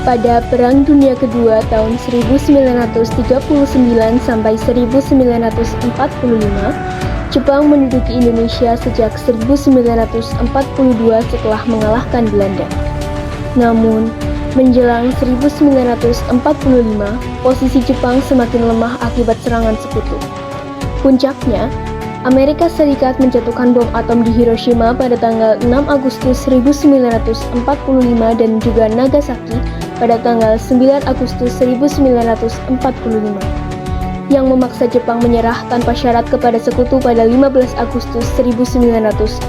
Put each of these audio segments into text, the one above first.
Pada Perang Dunia Kedua tahun 1939 sampai 1945, Jepang menduduki Indonesia sejak 1942 setelah mengalahkan Belanda. Namun, menjelang 1945, posisi Jepang semakin lemah akibat serangan sekutu. Puncaknya, Amerika Serikat menjatuhkan bom atom di Hiroshima pada tanggal 6 Agustus 1945 dan juga Nagasaki pada tanggal 9 Agustus 1945, yang memaksa Jepang menyerah tanpa syarat kepada sekutu pada 15 Agustus 1945.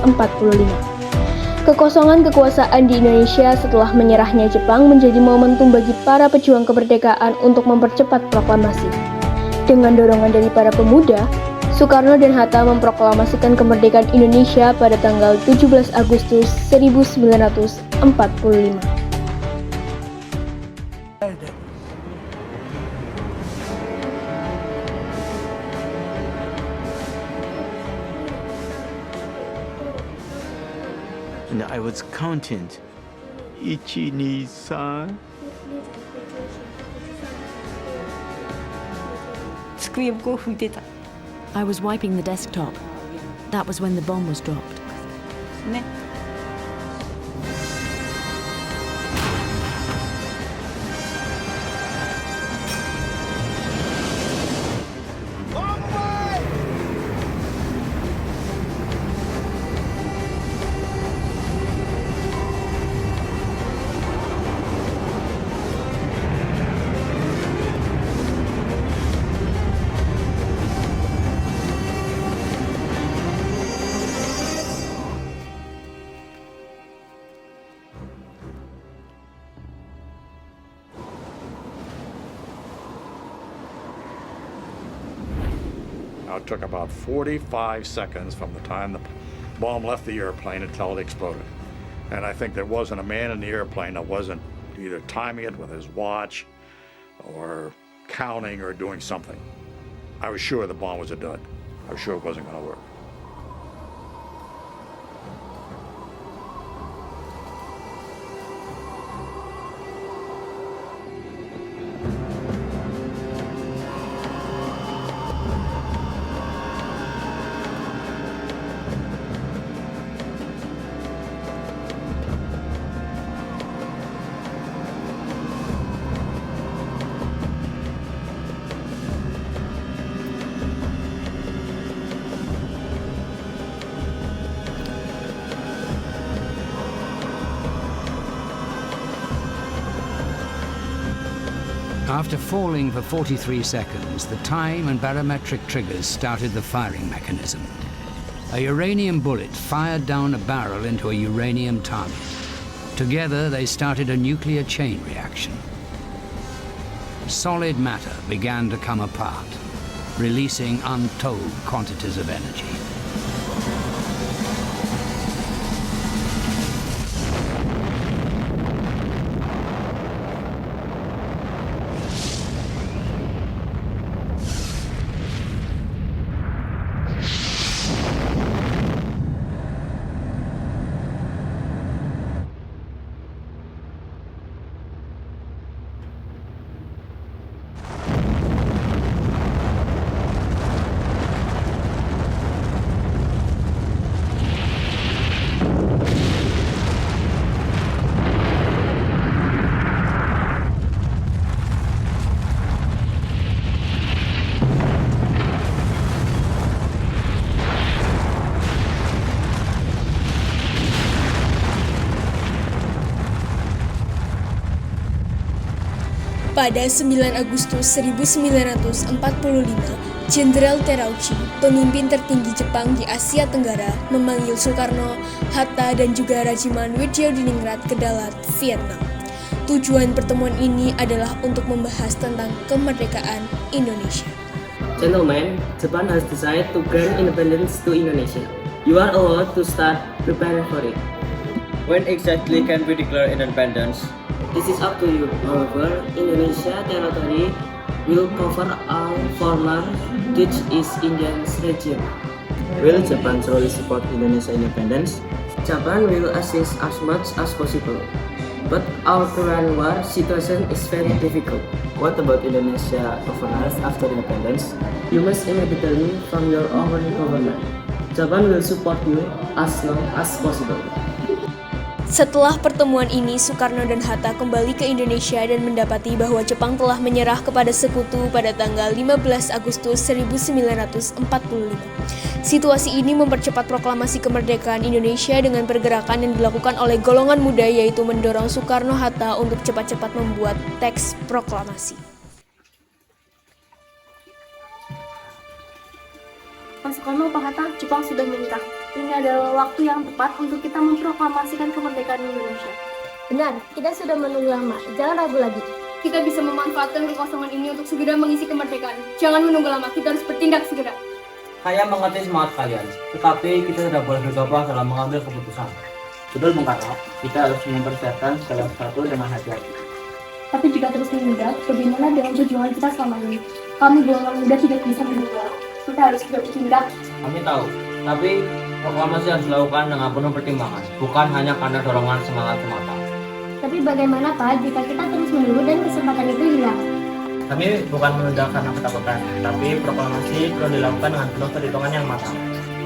Kekosongan kekuasaan di Indonesia setelah menyerahnya Jepang menjadi momentum bagi para pejuang kemerdekaan untuk mempercepat proklamasi. Dengan dorongan dari para pemuda, Soekarno dan Hatta memproklamasikan kemerdekaan Indonesia pada tanggal 17 Agustus 1945. And I was counting. 1, 2, 3. I was wiping the desktop. That was when the bomb was dropped. It took about 45 seconds from the time the bomb left the airplane until it exploded. And I think there wasn't a man in the airplane that wasn't either timing it with his watch or counting or doing something. I was sure the bomb was a dud. I was sure it wasn't going to work. After falling for 43 seconds, the time and barometric triggers started the firing mechanism. A uranium bullet fired down a barrel into a uranium target. Together, they started a nuclear chain reaction. Solid matter began to come apart, releasing untold quantities of energy. Pada 9 Agustus 1945, Jenderal Terauchi, pemimpin tertinggi Jepang di Asia Tenggara, memanggil Soekarno, Hatta, dan juga Rajiman Widyadiningrat ke Dalat, Vietnam. Tujuan pertemuan ini adalah untuk membahas tentang kemerdekaan Indonesia. Gentlemen, Japan has decided to grant independence to Indonesia. You are allowed to start preparing for it. When exactly can we declare independence? This is up to you. However, Indonesia territory will cover all former Dutch East Indian region. Will Japan truly support Indonesia independence? Japan will assist as much as possible. But our current war situation is very difficult. What about Indonesia governance after independence? You must immediately from your own government. Japan will support you as long as possible. Setelah pertemuan ini, Soekarno dan Hatta kembali ke Indonesia dan mendapati bahwa Jepang telah menyerah kepada sekutu pada tanggal 15 Agustus 1945. Situasi ini mempercepat proklamasi kemerdekaan Indonesia dengan pergerakan yang dilakukan oleh golongan muda, yaitu mendorong Soekarno-Hatta untuk cepat-cepat membuat teks proklamasi. Pak Soekarno, Pak Hatta, Jepang sudah menyerah. Ini adalah waktu yang tepat untuk kita memproklamasikan kemerdekaan Indonesia. Benar, kita sudah menunggu lama. Jangan ragu lagi. Kita bisa memanfaatkan kekosongan ini untuk segera mengisi kemerdekaan. Jangan menunggu lama, kita harus bertindak segera. Saya mengerti semangat kalian, tetapi kita tidak boleh gegabah dalam mengambil keputusan. Betul, Bung Karno. Kita harus mempersiapkan segala sesuatu dengan hati-hati. Tapi jika terus menunda, bagaimana dengan perjuangan kita selama ini? Kami golongan muda tidak bisa menunda. Kita harus bertindak. Kami tahu, tapi proklamasi harus dilakukan dengan penuh pertimbangan, bukan hanya karena dorongan semangat semata. Tapi bagaimana Pak jika kita terus menunggu dan kesempatan itu hilang? Kami bukan menunda karena ketakutan, tapi proklamasi perlu dilakukan dengan penuh perhitungan yang matang.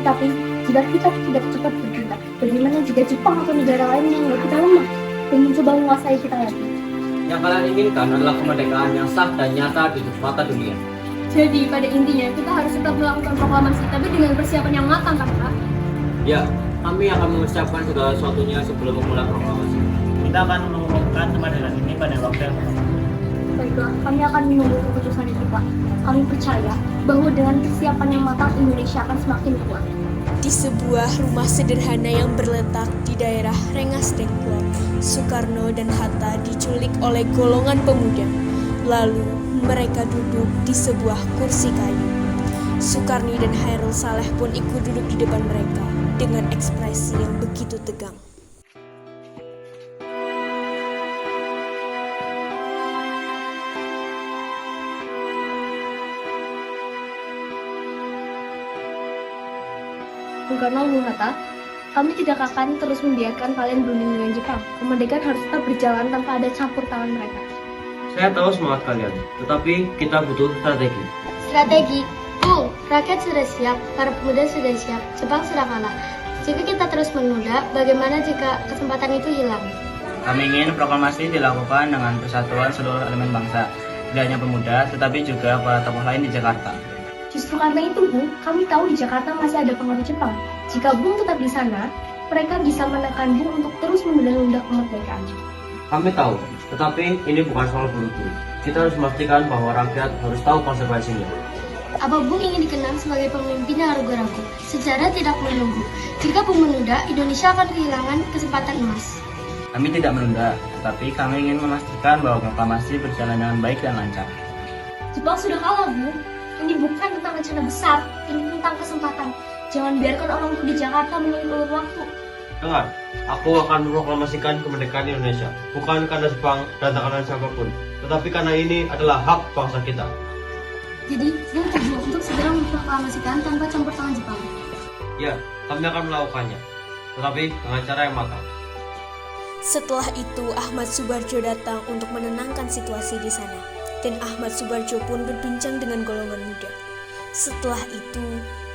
Tapi jika kita tidak cepat bertindak, bagaimana jika Jepang atau negara lain yang kita lemah dan mencoba menguasai kita lagi? Yang kalian inginkan adalah kemerdekaan yang sah dan nyata di mata dunia. Jadi pada intinya kita harus tetap melakukan proklamasi, tapi dengan persiapan yang matang, kan Pak? Ya, kami akan mempersiapkan segala sesuatunya sebelum memulai proklamasi. Kita akan mengumumkan kemerdekaan ini pada waktu yang tepat. Baiklah, kami akan menunggu keputusan itu, Pak. Kami percaya bahwa dengan persiapan yang matang, Indonesia akan semakin kuat. Di sebuah rumah sederhana yang berletak di daerah Rengas Dengklok, Soekarno dan Hatta diculik oleh golongan pemuda. Lalu mereka duduk di sebuah kursi kayu. Soekarni dan Hairul Saleh pun ikut duduk di depan mereka dengan ekspresi yang begitu tegang. Bung Karno, Bung Hatta, kami tidak akan terus membiarkan kalian berunding dengan Jepang. Kemerdekaan harus tetap berjalan tanpa ada campur tangan mereka. Saya tahu semangat kalian, tetapi kita butuh strategi. Strategi? Rakyat sudah siap, para pemuda sudah siap, Jepang sudah kalah. Jika kita terus menunda, bagaimana jika kesempatan itu hilang? Kami ingin proklamasi dilakukan dengan persatuan seluruh elemen bangsa, tidak hanya pemuda, tetapi juga para tokoh lain di Jakarta. Justru karena itu, Bung, kami tahu di Jakarta masih ada pengaruh Jepang. Jika Bung tetap di sana, mereka bisa menekan Bung untuk terus menunda-nunda kemerdekaan. Kami tahu, tetapi ini bukan soal buru-buru. Kita harus memastikan bahwa rakyat harus tahu konsekuensinya. Apa Bung ingin dikenal sebagai pemimpin yang ragu-ragu? Sejarah tidak menunggu. Jika Bung menunda, Indonesia akan kehilangan kesempatan emas. Kami tidak menunda, tetapi kami ingin memastikan bahwa proklamasi berjalan dengan baik dan lancar. Jepang sudah kalah, Bung. Ini bukan tentang rencana besar, ini tentang kesempatan. Jangan biarkan orang tua di Jakarta mengulur waktu. Dengar, aku akan memproklamasikan kemerdekaan Indonesia, bukan karena Jepang dan tak karena siapapun, tetapi karena ini adalah hak bangsa kita. Jadi, Bung tujuh untuk segera memproklamasikan tanpa campur tangan Jepang. Ya, kami akan melakukannya, tetapi dengan cara yang matang. Setelah itu, Ahmad Subarjo datang untuk menenangkan situasi di sana. Dan Ahmad Subarjo pun berbincang dengan golongan muda. Setelah itu,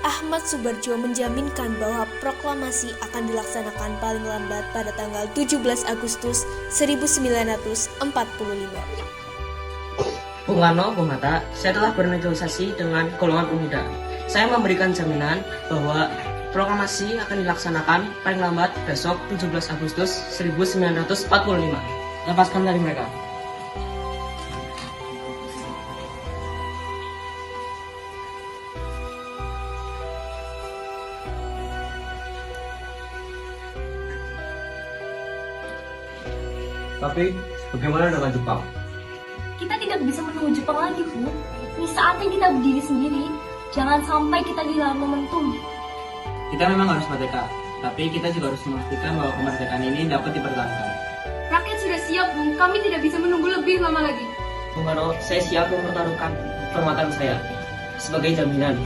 Ahmad Subarjo menjaminkan bahwa proklamasi akan dilaksanakan paling lambat pada tanggal 17 Agustus 1945. Bung Karno, Bung Hatta, saya telah bernegosiasi dengan golongan pemuda. Saya memberikan jaminan bahwa proklamasi akan dilaksanakan paling lambat besok 17 Agustus 1945. Lepaskan dari mereka. Tapi, bagaimana dengan Jepang? Kita tidak bisa menunggu Jepang lagi, Bu. Ini saatnya kita berdiri sendiri. Jangan sampai kita kehilangan momentum. Kita memang harus merdeka, tapi kita juga harus memastikan bahwa kemerdekaan ini dapat dipertahankan. Rakyat sudah siap, Bung. Kami tidak bisa menunggu lebih lama lagi. Bung Karno, saya siap mempertaruhkan kehormatan saya sebagai jaminan.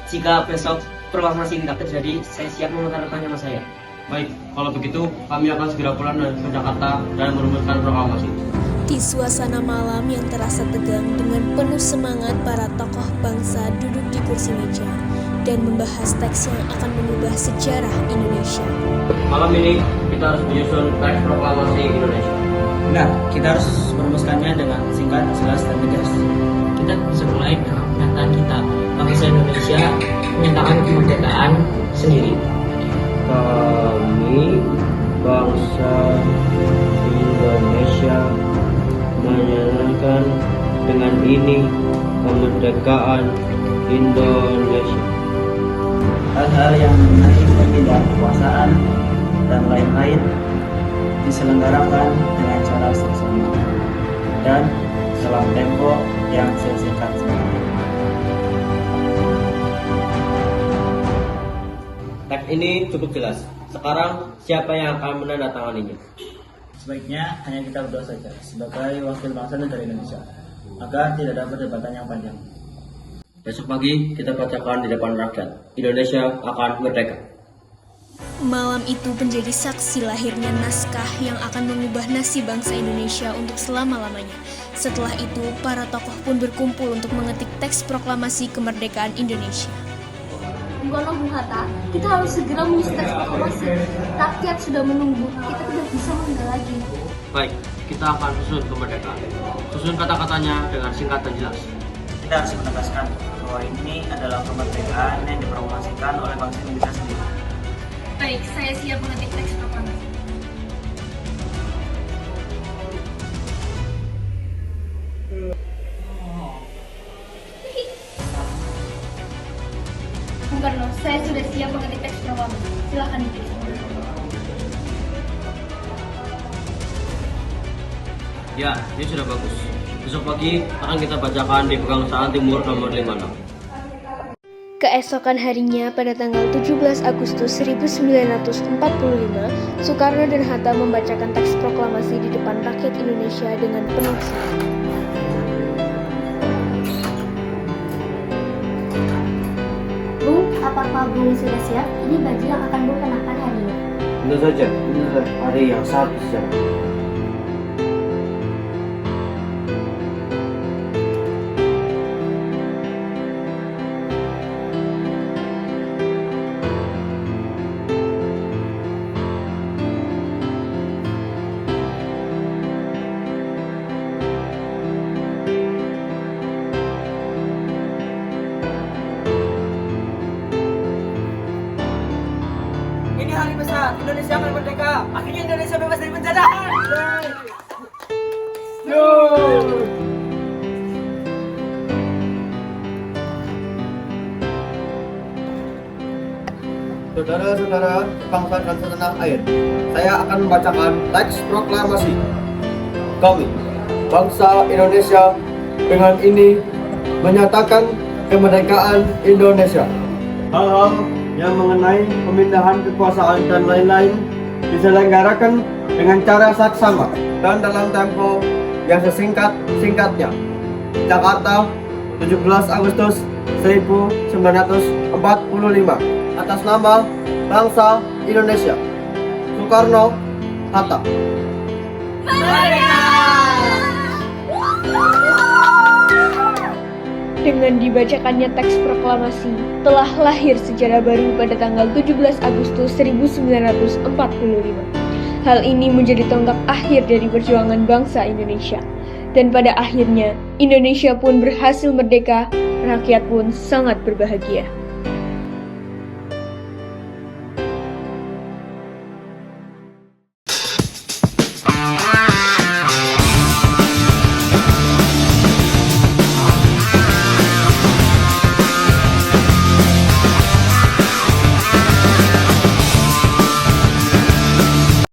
Jika besok proklamasi tidak terjadi, saya siap mempertaruhkan nama saya. Baik, kalau begitu kami akan segera pulang ke Jakarta dan merumuskan proklamasi. Di suasana malam yang terasa tegang dengan penuh semangat, para tokoh bangsa duduk di kursi meja dan membahas teks yang akan mengubah sejarah Indonesia. Malam ini kita harus menyusun teks proklamasi Indonesia. Benar, kita harus merumuskannya dengan singkat, jelas, dan tegas. Kita bisa mulai dengan pernyataan kita. Bangsa Indonesia menyatakan kemerdekaan sendiri. Kami, bangsa Indonesia, menyatakan dengan ini kemerdekaan Indonesia. Hal-hal yang mengenai pemindahan kekuasaan dan lain-lain diselenggarakan dengan cara seksama dan dalam tempo yang sesingkat-singkatnya. Teks ini cukup jelas. Sekarang siapa yang akan menandatanganinya? Sebaiknya hanya kita berdua saja sebagai wakil bangsa negara Indonesia agar tidak ada perdebatan yang panjang. Besok pagi kita bacakan di depan rakyat. Indonesia akan merdeka. Malam itu menjadi saksi lahirnya naskah yang akan mengubah nasib bangsa Indonesia untuk selama-lamanya. Setelah itu, para tokoh pun berkumpul untuk mengetik teks proklamasi kemerdekaan Indonesia. Gimana Bung Hatta? Kita harus segera menyusun teks proklamasi. Rakyat sudah menunggu, kita tidak bisa menunda lagi. Baik, kita akan susun kemerdekaan. Susun kata-katanya dengan singkat dan jelas. Kita harus menegaskan bahwa ini adalah kemerdekaan yang dipromosikan oleh bangsa Indonesia sendiri. Baik, saya siap mengetik teks proklamasi. Bung Karno, saya sudah siap mengetik teks proklamasi. Silakan ditulis. Ya, ini sudah bagus. Besok pagi akan kita bacakan di Pegangsaan Timur nomor 56. Keesokan harinya pada tanggal 17 Agustus 1945, Soekarno dan Hatta membacakan teks proklamasi di depan rakyat Indonesia dengan penuh semangat. Bung, apakah Bung sudah siap? Ini baju yang akan Bung kenakan hari ini. Tentu saja, ini adalah hari yang sangat sejarah. Ini hari besar, Indonesia akan merdeka. Akhirnya Indonesia bebas dari penjajahan. Saudara-saudara bangsa dan setanah air, saya akan membacakan teks proklamasi. Kami, bangsa Indonesia, dengan ini menyatakan kemerdekaan Indonesia. Hal-hal yang mengenai pemindahan kekuasaan dan lain-lain diselenggarakan dengan cara saksama dan dalam tempo yang sesingkat-singkatnya. Jakarta, 17 Agustus 1945. Atas nama bangsa Indonesia, Soekarno, Hatta. Dengan dibacakannya teks proklamasi, telah lahir sejarah baru pada tanggal 17 Agustus 1945. Hal ini menjadi tonggak akhir dari perjuangan bangsa Indonesia. Dan pada akhirnya, Indonesia pun berhasil merdeka, rakyat pun sangat berbahagia.